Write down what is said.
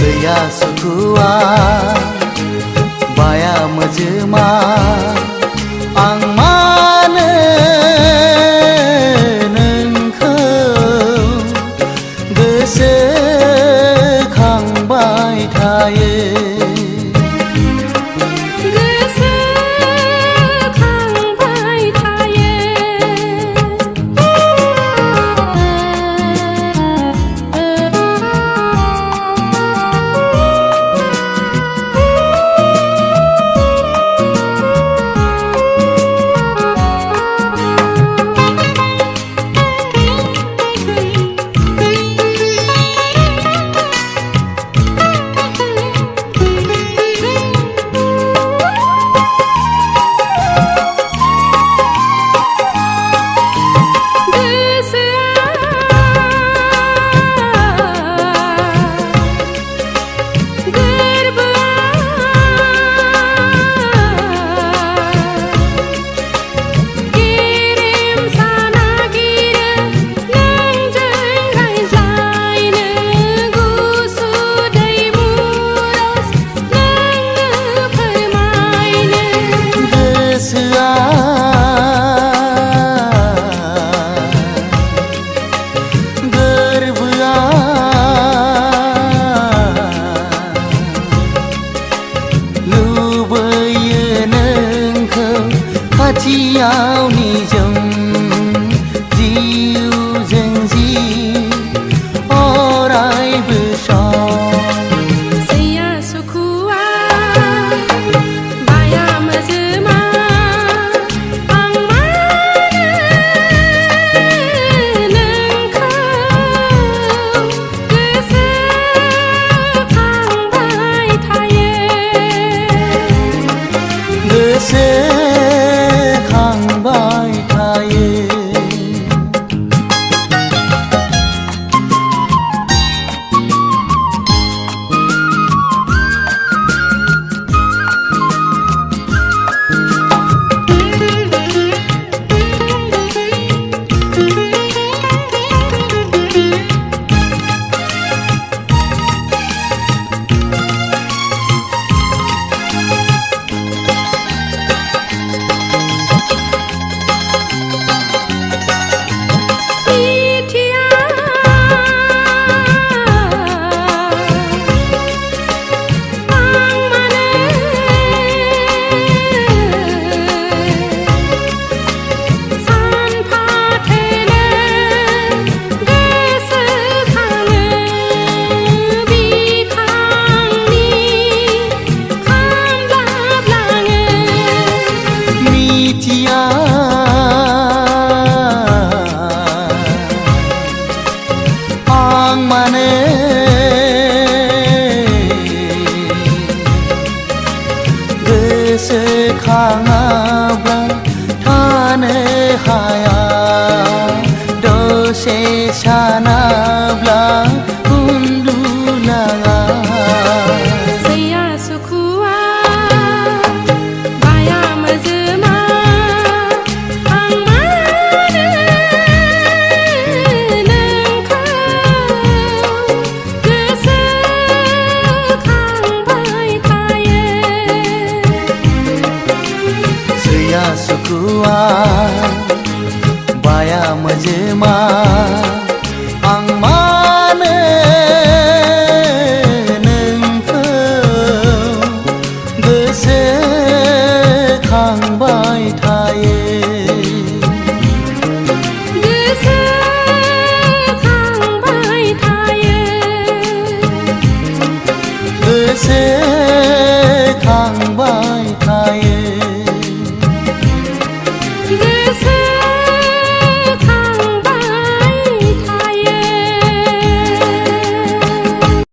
Swia Sukua Baya Mwjwma Ang mana nunw गोसोखांबाय थायो खाथियाव निजोम जिउजों जिउ अरायबो सम Swia Sukua Baya Mwjwma Ang mana nunw गोसोखांबाय थायो गोसोखांबाय थायो Ang mana गोसोखाङाब्ला थानो हाया दसे सानाब्ला उन्दुनाङा Swia Sukua Baya Mwjwma Ang mana nunw गोसोखांबाय थायो Swia Sukua Baya Mwjwma Ang mana nunw गोसोखांबाय थायो गोसोखांबाय थायो गोसो